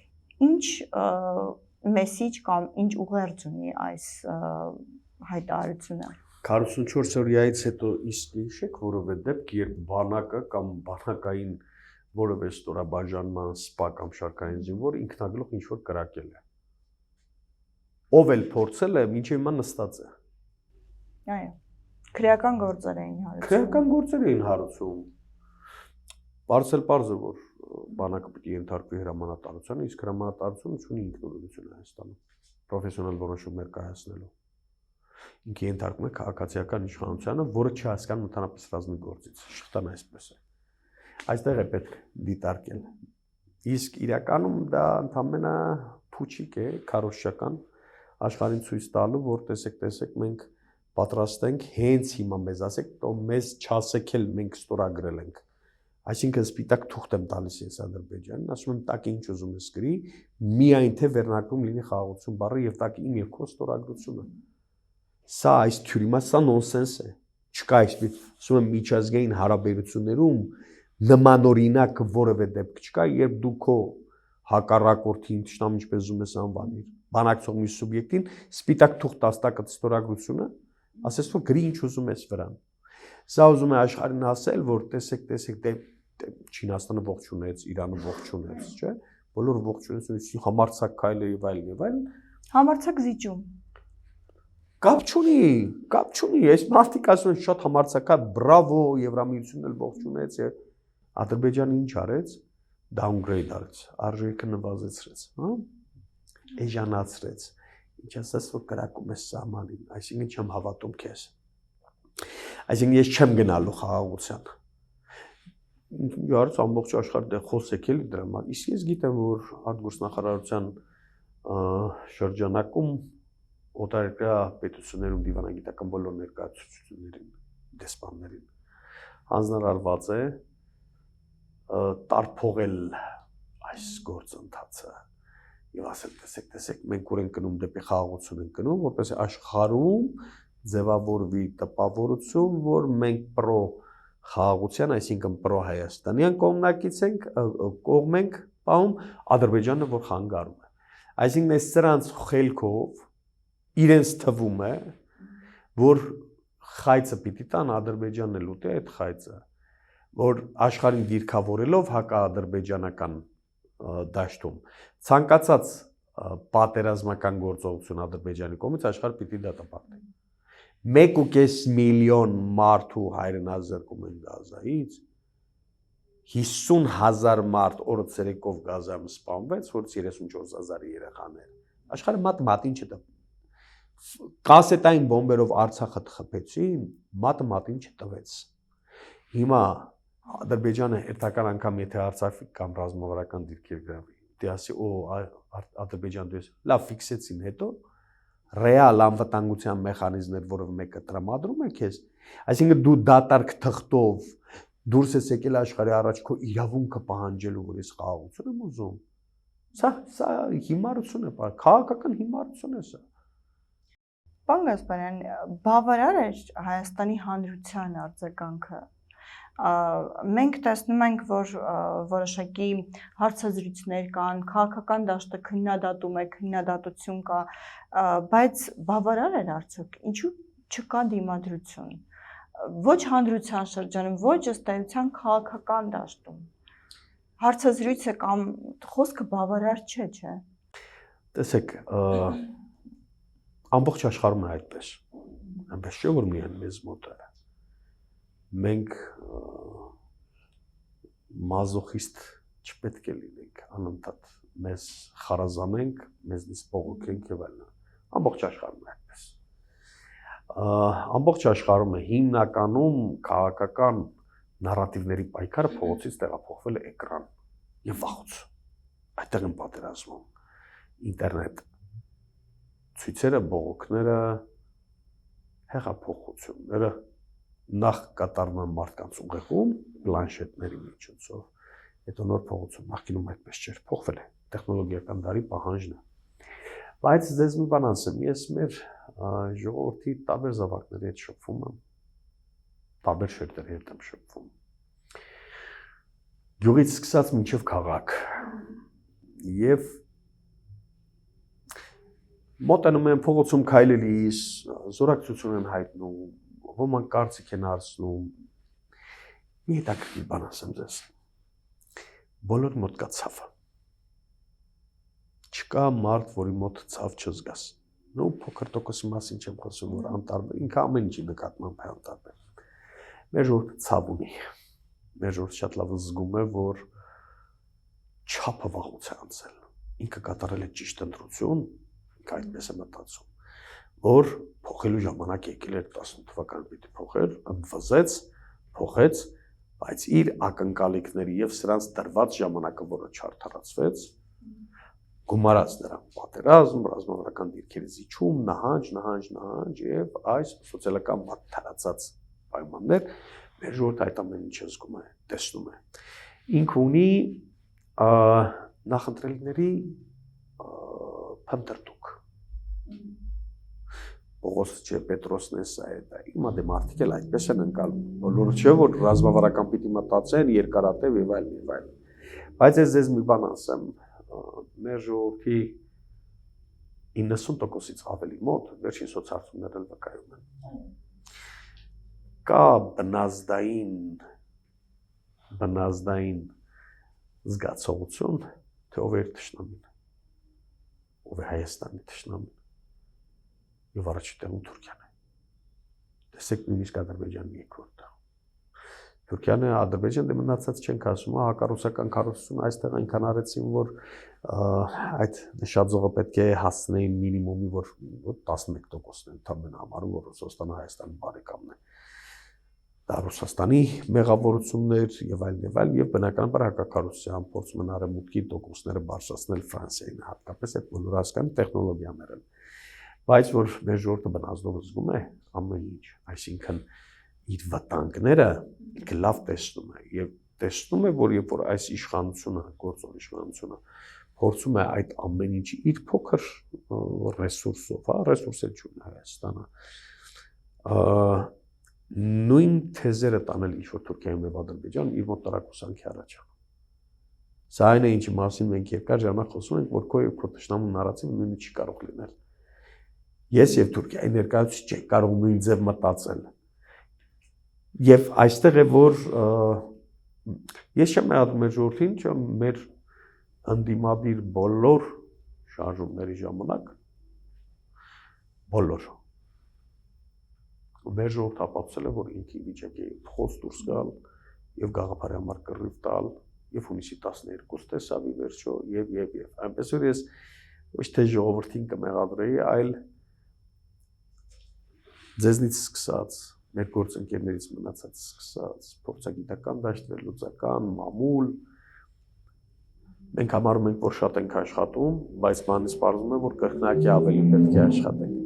ինչ մեսիջ կամ ինչ ուղերձ ունի այս հայտարարությունը։ 44 օրյայից հետո իսկ հիշեք որևէ դեպք, երբ բանակը կամ բանակային որևէ ստորաբաժանման սպա կամ շարքային զինվոր ինքնագլուխ ինչ որ կրակել է։ Ով էլ փորձել է, մինչև հիմա նստած է։ Այո։ Քրեական գործեր էին հարուցում։ Քրեական գործեր էին հարուցում։ Պարզը որ բանակը պետք է ենթարկվի հրամանատարությանը, իսկ հրամանատարությունը ունի ինքնուրույնություն Հայաստանում պրոֆեսիոնալ որոշումներ կայացնելու։ Ինքը ենթարկվում է քաղաքացիական իշխանությանը, որը չհասկանում ընդհանրապես ռազմի գործից։ Շղթան այսպես է։ Այստեղ է պետք դիտարկել։ Իսկ իրականում դա ընդամենը փուչիկ է, քարոզչական աշխարհին ցույց տալու, որ տեսեք մենք պատրաստ ենք հենց հիմա մեզ ասեք, то մեզ չասեք էլ մենք ստորագրել ենք։ Այսինքն սպիտակ թուղթ եմ տալիս ես Ադրբեջանին, ասում եմ տակ ինչ ուզում ես գրի, միայն թե վերնակրում լինի խաղաղություն բառը եւ տակ իմ եւ քո ստորագրությունը։ Սա այս թյուրիմա սա նոնսենս է։ Չկա այսպես, ասում եմ միջազգային հարաբերություններում նմանօրինակ որևէ դեպք չկա, երբ դու քո հակառակորդին ճշտամ ինչպես ուզում ես անվանիր, բանակցող մի սուբյեկտին սպիտակ թուղթ տաստակը ստորագրությունը, ասես որ գրի ինչ ուզում ես վրան։ Սա ուզում է աշխարհին ասել, որ տեսեք Չինաստանը ողջունեց, Իրանը ողջունեց, չէ՞։ Բոլորը ողջունեցին, համարձակ քայլ եւ այլն։ Համարձակ զիջում։ Կապ չունի, այս մարդիկ ասում են շատ համարձակա, բրավո, Եվրամիությունն էլ ողջունեց, Ադրբեջանը ինչ արեց, downgrade արեց, արժեքը նվազեցրեց, հա՞։ Էժանացրեց։ Ինչ ասես որ կրակում ես սահմանին, այսինքն չեմ հավատում քեզ։ Այսինքն ես չեմ գնալու խաղաղության։ Իհարկե ամբողջ աշխարհը դե խոսեք էլի դրա մասին։ Իսկ ես գիտեմ որ արտգործնախարարության շրջանակում օտարերկրյա պետություններում դիվանագիտական բոլոր ներկայացուցիչներին, դեսպաններին հանձնարարված է տարփողել այս գործընթացը եւ ասել տեսեք մենք ուր ենք գնում դեպի խաղաղություն ենք գնում որպես աշխարհում ձևավորվի տպավորություն որ մենք պրո խաղաղության այսինքն պրո հայաստանյան կողմ ենք պահում Ադրբեջանը որ խանգարում է այսինքն այս սրանց խելքով իրենց թվում է որ խայծը պիտի տան Ադրբեջանն էլ ուտի այդ խայծը որ աշխարհին դիրքավորելով հակաադրբեջանական դաշտում ցանկացած պատերազմական գործողություն Ադրբեջանի կողմից աշխարհը պիտի դատապարտի 1.5 միլիոն մարդու հայրենազրկում են Գազայից 50,000 մարդ օրը ցերեկով Գազայում սպանվեց որից 34,000 երեխաներ աշխարհը մատին չտա կասետային բոմբերով Արցախը խփեցին մատին չտվեց հիմա Ադրբեջանը հերթական անգամ եթե Արցախի կամ ռազմավարական դիրքեր գրավի դե ասի Ադրբեջան դες լավ ֆիքսեցին հետո ռեալ անվտանգության մեխանիզմներ որով մեկը տրամադրում է քեզ այսինքն դու դատարկ թղթով դուրս ես եկել աշխարհի առաջ քո իրավունքը պահանջելու որ ես խաղաղություն եմ ուզում սա հիմարություն է քաղաքական հիմարություն է սա Պարոն Գասպարյան բավարար է Հայաստանի հանրության արձագանքը մենք տեսնում ենք որ որոշակի հարցազրույցներ կան քաղաքական դաշտը քննադատում է քննադատություն կա բայց բավարար է արդյոք ինչու չկա դիմադրություն ոչ հանրության շրջանում ոչ ըստ էության քաղաքական դաշտում հարցազրույցը կամ խոսքը բավարար չէ տեսեք ամբողջ աշխարհում է այդպես այնպես չէ որ միայն մեզ մոտ է մենք մազոխիստ չպետք է լինենք անընդհատ մեզ խարազանենք մեզնից բողոքենք եւ այլն ամբողջ աշխարհում է այդպես ամբողջ աշխարհում է հիմնականում քաղաքական նարատիվների պայքարը փողոցից տեղափոխվել է էկրան եւ վախոց այդտեղ են պատերազմում ինտերնետ ցույցերը բողոքները հեղափոխությունները նախ կատարվում են մարդկանց ուղեղում պլանշետների միջոցով հետո նոր փողոցում նախկինում այդպես չէր փոխվել է տեխնոլոգիական դարի պահանջն է բայց ձեզ մի բան ասեմ ես մեր ժողովրդի տարբեր զավակների հետ շփվում եմ տարբեր շերտերի հետ եմ շփվում գյուղից սկսած մինչև քաղաք եւ մոտենում են փողոցում քայլելիս զորակցություն են հայտնում ոմանք կարծիք են արցնում մի հետաքրքիր բան ասեմ ձեզ բոլոր մոտ կա ցավը։ Չկա մարդ, որի մոտ ցավ չզգաս։ Նո փոքր տոկոսի մասին չեմ խոսում, որ անտարբեր, ինքը ամեն ինչի նկատմամբ է անտարբեր։ Մեր ժողովուրդը ցավ ունի։ Մեր ժողովուրդը շատ լավ զգում է, որ չափը վաղուց է անցել։ Ինքը կատարել է ճիշտ ընտրություն, ինքը այդպես է մտածում, որ փոխելու ժամանակ եկել էր 18 թվականին պիտի փոխեր, ընդվզեց, փոխեց, բայց իր ակնկալիքների եւ սրանց տրված ժամանակը, որը չարդարացվեց, գումարած նրան պատերազմ, ռազմավարական դիրքերի զիջում, նահանջ եւ այս սոցիալական մարտահրացած պայմաններ մեր ժողովուրդը այդ ամեն ինչը զգում է, տեսնում է։ Ինքը ունի նախընտրելիների փնտրտուք։ Պողոս չէ, Պետրոսն է, սա է դա։ Հիմա դե մարդիկ էլ այդպես են ընկալում, բոլորը չէ, որ ռազմավարական պիտի մտածեն, երկարատև եւ այլն եւ այլն։ Բայց ես ձեզ մի բան ասեմ, մեր ժողովրդի 90%-ից ավելի մոտ վերջին սոցհարցումներն էլ վկայում են։ Կա բնազդային զգացողություն, թե ով է թշնամին, ով է Հայաստանի թշնամին, եւ առաջի տեղում Թուրքիան է։ Տեսեք նույնիսկ Ադրբեջանի երկրորդ տեղում։ Թուրքիան է, Ադրբեջանը դե մնացած չենք ասում, հակառուսական կառուցությունը այստեղ այնքան արեցին, որ այդ նշաձողը պետք է հասնեին մինիմումի, որ 11%-ն է ընդամենը համարում, որ Ռուսաստանը Հայաստանի բարեկամն է։ Դա Ռուսաստանի մեղավորություններ եւ այլն եւ բնականաբար հակակառուցության փորձում են արևմուտքի տոկոսները բարձրացնել Ֆրանսիային, հատկապես այդ բոլոր հասկանում տեխնոլոգիաները։ Բայց որ մեր ժողովուրդը բնազդով զգում է ամեն ինչ, այսինքն իր վտանգները ինքը լավ տեսնում է եւ տեսնում է, որ երբ որ այս իշխանությունը, գործող իշխանությունը փորձում է այդ ամեն ինչի իր փոքր ռեսուրսով, ռեսուրս էլ չունի Հայաստանը, նույն թեզերը տանել ինչ-որ Թուրքիայում եւ Ադրբեջան իր մոտ տարակուսանքի առաջանում։ Սա այն է, ինչի մասին մենք երկար ժամանակ խոսում ենք, որ քո եւ քո թշնամու նարատիվը նույնը չի կարող լինել։ Ես եւ Թուրքիայի ներկայացուցիչ չենք կարող նույն ձև մտածել։ Եվ այստեղ է, որ ես չեմ մեղադրում մեր ժողովրդին, չէ՞ մեր ընդդիմադիր բոլոր շարժումների ժամանակ բոլոր մեր ժողովուրդը ապացուցել է, որ ինքը վիճակի է փոս դուրս գալ եւ գաղափարի համար կռիվ տալ եւ հունիսի 12 տեսավ ի վերջո եւ այնպես որ ես ոչ թե ժողովրդին կմեղադրեի, այլ ձեզնից սկսած, մեր գործընկերներից մնացած սկսած, փորձագիտական դաշտ վերլուծական, մամուլ, մենք համարում ենք, որ շատ ենք աշխատում, բայց բանից պարզվում է, որ կրկնակի ավելի պետք է աշխատենք։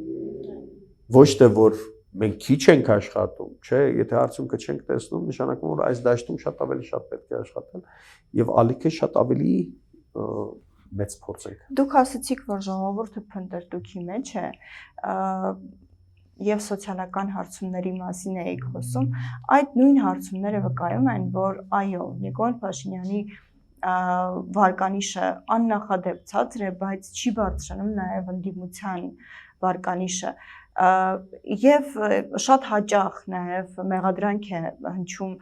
Ոչ թե որ մենք քիչ ենք աշխատում, չէ, եթե արդյունքը չենք տեսնում, նշանակում որ այս դաշտում շատ ավելի շատ պետք է աշխատել եւ ալիքը շատ ավելի մեծ փորձենք։ Դուք ասացիք, որ ժողովուրդը փնտրտուքի մեջ է, եւ սոցիալական հարցումների մասին էիք խոսում, այդ նույն հարցումները վկայում են, որ այո, Նիկոլ Փաշինյանի վարկանիշը աննախադեպ ցածր է, բայց չի բարձրանում նաեւ ընդդիմության վարկանիշը եւ շատ հաճախ նաեւ մեղադրանք է հնչում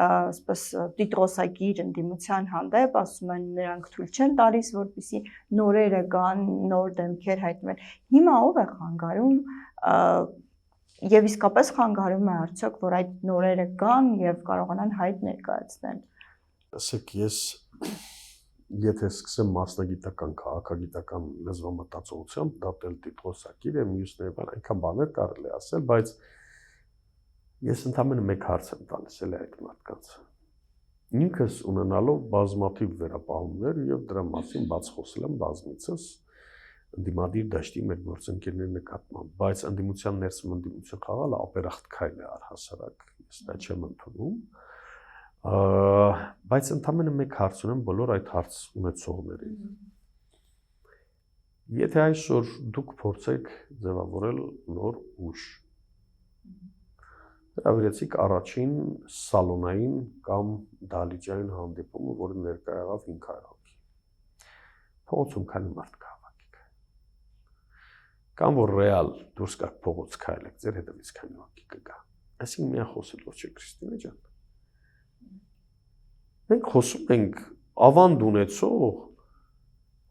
ասես տիտրոսակիր ընդդիմության հանդեպ, ասում են նրանք թույլ չեն տալիս, որպեսզի նորերը գան, նոր դեմքեր հայտնվեն։ Հիմա ով է խանգարում եւ իսկապես խանգարում է արդյոք, որ այդ նորերը գան եւ կարողանան հայտ ներկայացնել։ Ասեք, ես եթե սկսեմ մասնագիտական, քաղաքագիտական լեզվամտածողությամբ, դատել տիտրոսակիր է, մյուսները բան, այնքան բաներ կարելի ասել, բայց ես ընդամենը մեկ հարց եմ տալիս էլի այդ մարդկանց։ Ինքս ունենալով բազմաթիվ վերապահումներ եւ դրա մասին բաց խոսել եմ բազմիցս ընդդիմադիր դաշտի մեր գործընկերների նկատմամբ, բայց ընդդիմության ներսում ընդդիմություն խաղալը ապերախտ քայլ է առհասարակ, ես դա չեմ ընդունում։ Բայց ընդամենը մեկ հարց ունեմ բոլոր այդ հարց ունեցողներին։ Եթե այսօր դուք փորձեք ձևավորել նոր ուժ, հրավիրեցիք առաջին սալոնային կամ դահլիճային հանդիպումը, որը ներկա եղավ 500 հոգի։ Փողոցում քանի մարդ կհավաքեք։ Կամ որ ռեալ դուրս գաք փողոց քայլեք, ձեր հետևից քանի հոգի կգա։ Այսինքն միայն խոսել ոչ է Քրիստինե ջան։ Մենք խոսում ենք ավանդ ունեցող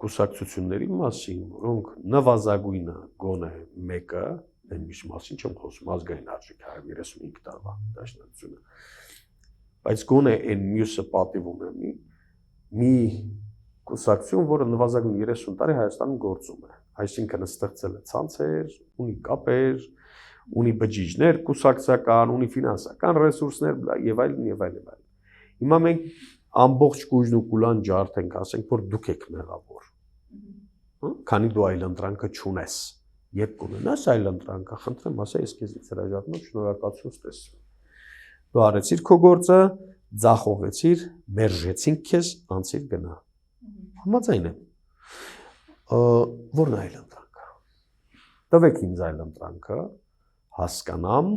կուսակցությունների մասին, որոնք նվազագույնը գոնե մեկը, այն միշտ մասին չեմ խոսում, ազգային արժեք 135 տարվա դաշնակցությունը, բայց գոնե այն մյուսը պատիվ ունի մի կուսակցություն, որը նվազագույն 30 տարի Հայաստանում գործում է, այսինքն ստեղծել է ցանցեր, ունի կապեր, ունի բջիջներ կուսակցական, ունի ֆինանսական ռեսուրսներ եւ այլն եւ այլն։ Հիմա մենք ամբողջ կուժն ու կուլան ջարդենք, ասենք, որ դուք եք մեղավոր։ Քանի դու այլընտրանքը չունես, երբ կունենաս այլընտրանքը, խնդրեմ, ասա, ես քեզից հրաժարվում եմ, շնորհակալություն ստեսում։ Դու արեցիր քո գործը, ձախողեցիր, մերժեցինք քեզ, անցիր գնա։ Համաձայն եմ։ Որն է այլընտրանքը։ Տվեք ինձ այլընտրանքը, հասկանամ,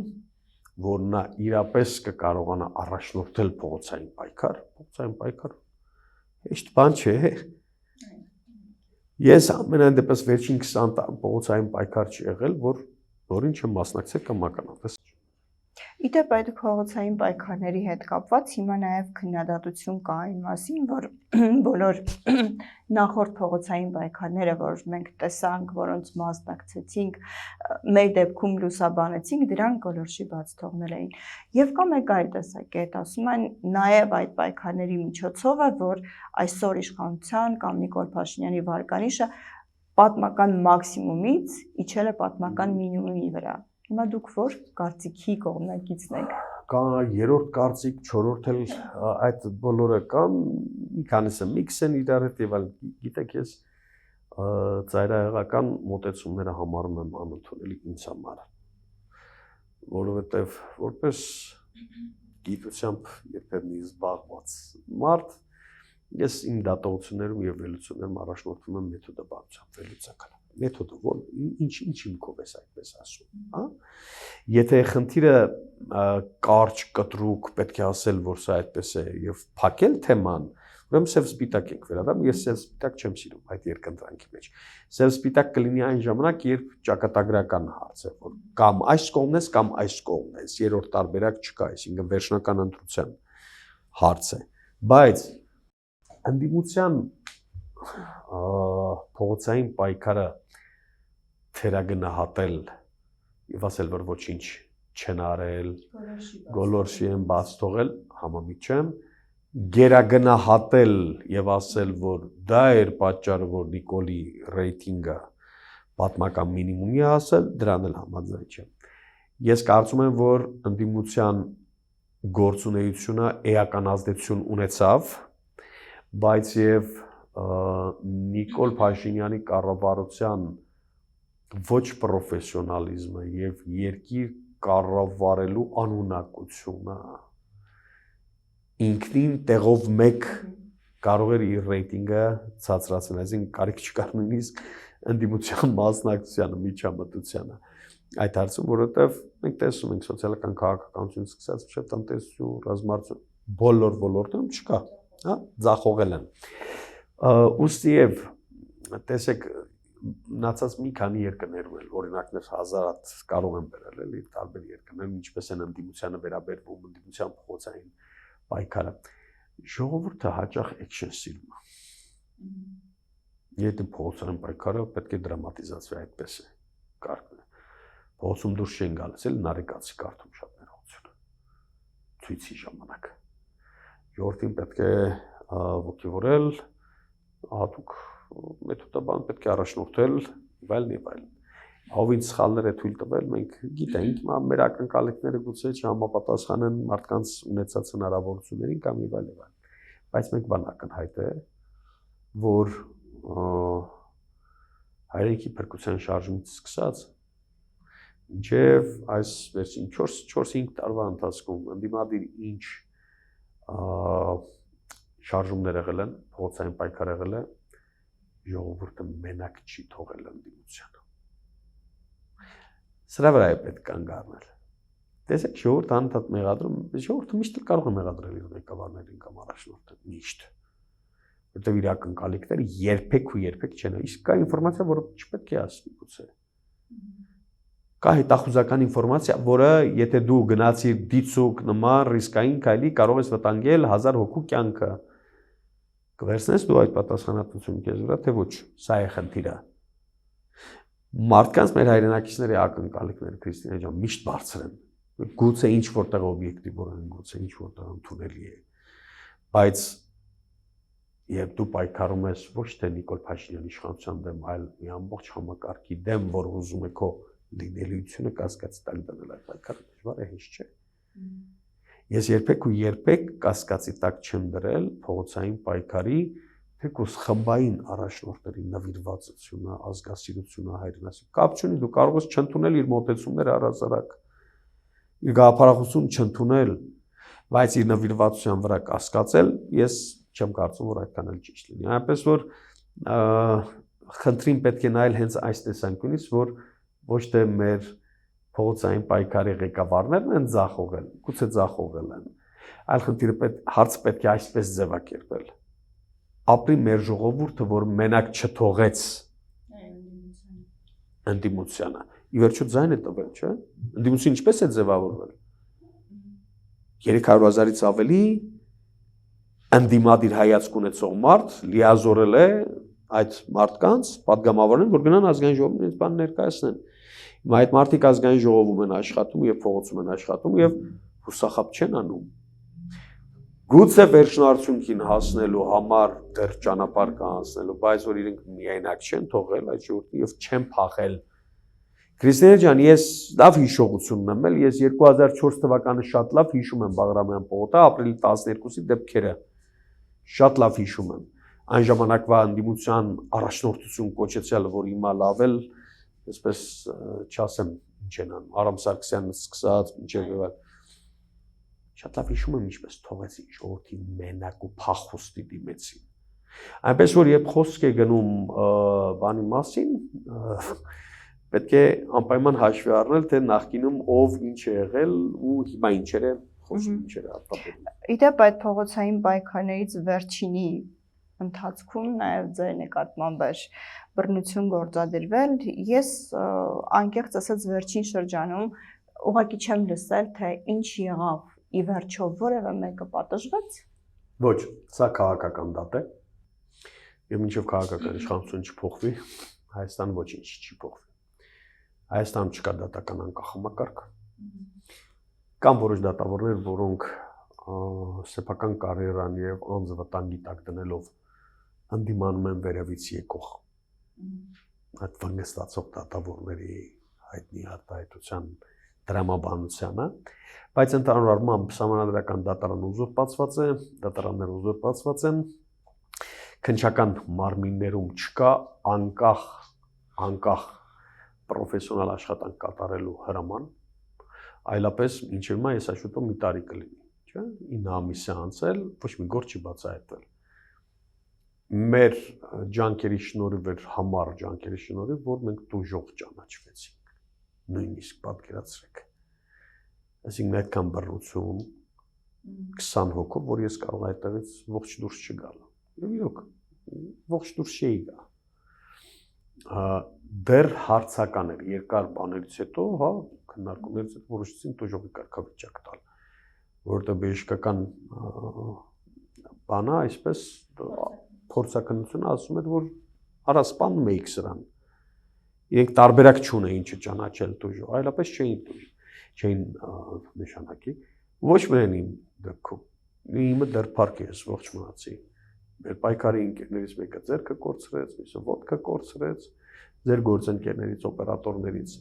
որ նա իրապես կկարողանա առաջնորդել փողոցային պայքար, հեշտ բան չէ։ Ես ամենայն դեպս վերջին 20 տարի փողոցային պայքար չի եղել, որին չեմ մասնակցել կամ ականատես։ Իդեպ այդ փողոցային պայքարների հետ կապված հիմա նաև քննադատություն կա այն մասին, որ բոլոր նախորդ փողոցային պայքարները, որ մենք տեսանք, որոնց մասնակցեցինք, մեր դեպքում լուսաբանեցինք, դրանք գոլորշի բաց թողնել էին։ Եվ կա մեկ այլ տեսակետ, ասում են նաև այդ պայքարների միջոցով է, որ այսօր իշխանության կամ Նիկոլ Փաշինյանի վարկանիշը պատմական մաքսիմումից իջել է պատմական մինիմումի վրա։ Հիմա դուք որ կարծիքի կողմնակիցն եք։ Կա երրորդ կարծիք, չորրորդ էլ այդ բոլորը կան, մի քանիսը միքս են իրար հետ եւ այլ, գիտեք, ես ծայրահեղական մոտեցումները համարում եմ անընդունելի ինձ համար, որովհետեւ որպես գիտությամբ երբեմն զբաղված մարդ, ես իմ դատողություններում եւ վերլուծություններում առաջնորդվում եմ մեթոդաբանությամբ, վերլուծական մեթոդը, որ ինչ հիմքով ես այդպես ասում, հա։ Եթե խնդիրը կարճ կտրուկ պետք է ասել, որ սա այդպես է եւ փակել թեման, ուրեմն սև սպիտակ ենք վերադառնում, ես սև սպիտակ չեմ սիրում այդ երկընտրանքի մեջ։ Սև սպիտակ կլինի այն ժամանակ, երբ ճակատագրական հարց է, որ կամ այս կողմն ես, կամ այս կողմն ես, երրորդ տարբերակ չկա, այսինքն վերջնական ընտրության հարց է։ Բայց ընդդիմության փողոցային պայքարը թերագնահատել եւ ասել, որ ոչինչ չեն արել, գոլորշի են բաց թողել, համամիտ չեմ, գերագնահատել եւ ասել, որ դա էր պատճառը, որ Նիկոլի ռեյտինգը պատմական մինիմումի է հասել, դրան էլ համաձայն չեմ։ Ես կարծում եմ, որ ընդդիմության գործունեությունը էական ազդեցություն ունեցավ, բայց եւ Նիկոլ Փաշինյանի կառավարության ոչ պրոֆեսիոնալիզմը եւ երկիր կառավարելու անունակությունը ինքնին տեղով մեկ կարող էր իր ռեյտինգը ցածրացնել, այսինքն կարիք չկար նույնիսկ ընդդիմության մասնակցությանը, միջամտությանը այդ հարցում, որովհետեւ մենք տեսնում ենք սոցիալական քաղաքականություն սկսած մինչեւ տնտեսություն, ռազմարտություն բոլոր ոլորտներում չկա, հա, ձախողել են։ Ուստի եւ տեսեք մնացած մի քանի երկրներում էլ օրինակներ հազարատ կարող են բերել էլի տարբեր երկրներում ինչպես են ընդդիմությանը վերաբերվում ընդդիմության փողոցային պայքարը ժողովուրդը հաճախ էքշն սիրում է եթե փողոցային պայքարը պետք է դրամատիզացվի այդպես է կարգն է փողոցում դուրս չեն գալիս էլ նարեկացի կարդում շատ ներողություն ցույցի ժամանակ ժողովրդին պետք է ոգևորել հատուկ մեթոդաբան պետք է առաջնորդել այլն եւ այլն։ Հովին սխալներ է թույլ տվել, մենք գիտենք, մեր ակնկալիքները գուցե չհամապատասխանեն մարդկանց ունեցած հնարավորություններին կամ եւ այլն։ Բայց մենք բան ակնհայտ է, որ հայրենիքի փրկության շարժումից սկսած մինչև այս վերջին 4-5 տարվա ընթացքում ընդդիմադիր ինչ շարժումներ եղել են, փողոցային պայքար եղել է, ժողովուրդը մենակ չի թողել ընդդիմությանը։ Սրա վրա է պետք կանգ առնել։ Տեսեք, ժողովուրդը անընդհատ մեղադրում, ժողովուրդը միշտ կարող է մեղադրել իր ղեկավարներին կամ առաջնորդին, միշտ։ Որտեղ իր ակնկալիքները երբեք ու երբեք չեն։ Իսկ կա ինֆորմացիա, որը չպետք է ասվի գուցե։ Կա հետախուզական ինֆորմացիա, որը եթե դու գնացիր դիցուկ նման ռիսկային քայլի կարող ես վտանգել 1000 հոգու կյանքը։ Կվերցնես դու այդ պատասխանատվությունը քեզ վրա, թե ոչ, սա է խնդիրը։ Մարդկանց մեր հայրենակիցների ակնկալիքները Քրիստինե ջան միշտ բարձր են։ Գուցե ինչ որտեղ օբյեկտիվ են, գուցե ինչ որտեղ ընդունելի է։ Բայց երբ դու պայքարում ես ոչ թե Նիկոլ Փաշինյանի իշխանության դեմ, այլ մի ամբողջ համակարգի դեմ, որ ուզում է քո լինելիությունը կասկածի տակ դնել, այդ պայքարը դժվար է, հեշտ չէ։ Ես երբեք ու երբեք կասկածի տակ չեմ դրել փողոցային պայքարի թեկուզ խմբային առաջնորդների նվիրվածությունը, ազգասիրությունը, հայրենասիրությունը։ Կապ չունի, դու կարող ես չընդունել իր մոտեցումները առհասարակ, իր գաղափարախոսությունը չընդունել, բայց իր նվիրվածության վրա կասկածել, ես չեմ կարծում, որ այդքան էլ ճիշտ լինի։ Այնպես որ խնդրին պետք է նայել հենց այս տեսանկյունից, որ ոչ թե մեր փողոցային պայքարի ղեկավարներն են ձախողել, գուցե ձախողել են, այլ խնդիրը հարցը պետք է այսպես ձևակերպել։ Ապրի մեր ժողովուրդը, որ մենակ չթողեց ընդդիմությանը։ Ի վերջո ձայն է տվել, չէ՞։ Ընդդիմությունը ինչպես է ձևավորվել։ 300,000-ից ավելի ընդդիմադիր հայացք ունեցող մարդ լիազորել է այդ մարդկանց պատգամավորներին, որ գնան ազգային ժողովում իրենց բան ներկայացնեն։ Հիմա այդ մարդիկ ազգային ժողովում են աշխատում եւ փողոցում են աշխատում եւ հուսախաբ չեն անում։ Գուցե վերջնարդյունքին հասնելու համար դեռ ճանապարհ կա անցնելու, բայց որ իրենք միայնակ չեն թողել այդ ժողովրդին եւ չեն փախել։ Քրիստինե ջան, ես լավ հիշողություն ունեմ, ես 2004 թվականը շատ լավ հիշում եմ Բաղրամյան պողոտա ապրիլի 12-ի դեպքերը։ Շատ լավ հիշում եմ։ Այն ժամանակվա ընդդիմության առաջնորդություն կոչեցյալը, որ հիմա լավ էլ, այսպես չասեմ, ինչ են անում, Արամ Սարգսյանից սկսած, մինչև շատ լավ հիշում եմ ինչպես թողեցին ժողովրդին մենակ ու փախուստի դիմեցին։ Այնպես որ երբ խոսք է գնում բանի մասին, պետք է անպայման հաշվի առնել, թե նախկինում ով ինչ է եղել ու հիմա ինչեր է խոսում, ինչեր է արտադրում։ Իդեպ այդ փողոցային պայքարներից վերջինի ընթացքում նաև ձեր նկատմամբ էր բռնություն գործադրվել։ Ես անկեղծ ասած վերջին շրջանում ուղղակի չեմ լսել, թե ինչ եղավ, ի վերջո որևէ մեկը պատժվեց։ Ոչ, սա քաղաքական դատ է։ Եվ մինչև քաղաքական իշխանություն չփոխվի, Հայաստան ոչինչ չի փոխվի։ Հայաստանում չկա դատական անկախ համակարգ։ Կան որոշ դատավորներ, որոնք սեփական կարիերան եւ անձը վտանգի տակ դնելով ընդդիմանում են վերևից եկող այդ վնգստացող դատավորների հայտնի արտահայտության դրամաբանությանը, բայց ընդհանուր առմամբ սահմանադրական դատարանը ուզուրպացված է, դատարանները ուզուրպացված են, քննչական մարմիններում չկա անկախ պրոֆեսիոնալ աշխատանք կատարելու հրաման, այլապես մինչև հիմա ես աշխատում մի տարի կլինի, չէ՞, 9 ամիս է անցել, ոչ մի գործ չի բացահայտվել։ Մեր ջանքերի շնորհիվ էր համառ ջանքերի շնորհիվ, որ մենք դժոխ ճանաչվեցինք, նույնիսկ պատկերացրեք։ Այսինքն այդքան բռնություն 20 հոգով, որ ես կարող այդտեղից ողջ դուրս չգալ։ Եվ իրոք ողջ դուրս չէի գա։ Դեռ հարցական էր երկար բաներից հետո, հա, քննարկումներից հետո որոշեցին դժոխի կարգավիճակ տալ, որովհետև բժշկական բանը այսպես փորձակնությունը ասում էր, որ արա սպանում էիք սրան։ Իրենք տարբերակ չունեին չճանաչել դժոխ, այլապես չէին նշանակի։ Ոչ միայն իմ դեպքում, իմը դեռ փառք ես ողջ մնացի։ Մեր պայքարի ընկերներից մեկը ձեռքը կորցրեց, մյուսը ոտքը կորցրեց, ձեր գործընկերներից, օպերատորներից,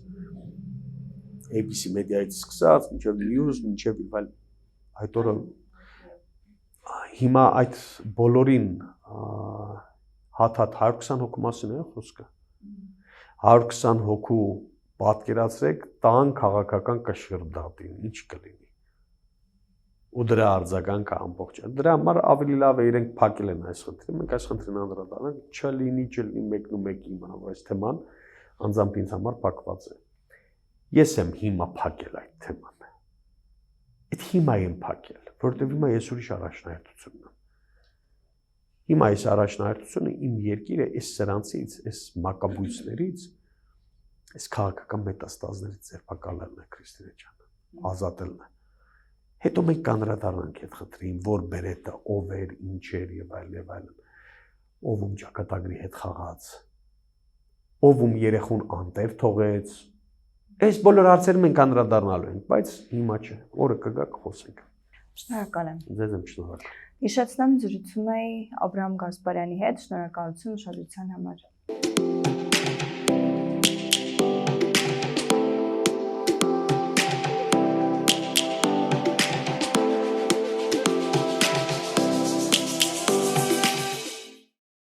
ABC մեդիայից սկսած, մինչև News, մինչև այլ այդ օրը հիմա այդ բոլորին հատ 120 հոգու մասին է խոսքը։ 120 հոգու պատկերացրեք տան քաղաքական կշռդատին, ինչ կլինի։ Ու դրա արձագանքը ամբողջ է։ Դրա համար ավելի լավ է իրենք փակել են այս խնդիրը, մենք այս խնդրին անդրադառնանք, չլինի մեկն ու մեկի իմանալու այս թեման անձամբ ինձ համար փակված է։ Ես եմ հիմա փակել այդ թեման։ Այդ հիմա եմ փակել, որովհետև հիմա ես ուրիշ առաջնահերթություն ունեմ։ Հիմա այս առաջնահերթությունը իմ երկիրը այս սրանցից, այս մակաբույցներից, այս քաղաքական մետաստազներից ձերբակալելն է, Քրիստինե ջան, ազատելն է։ Հետո մենք կանդրադառնանք այդ խնդրին, որ բերետը ով էր, ինչ էր եւ այլն։ ով ում ճակատագրի հետ խաղաց, ով ում երեխուն անտեր թողեց։ Այս բոլոր հարցերը մենք անդրադառնալու ենք, բայց հիմա չէ, օրը կգա կխոսենք։ Շնորհակալ եմ։ Ձեզ եմ շնորհակալ։ Հիշեցնեմ զրուցում էի Աբրահամ Գասպարյանի հետ, շնորհակալություն ուշադրության համար։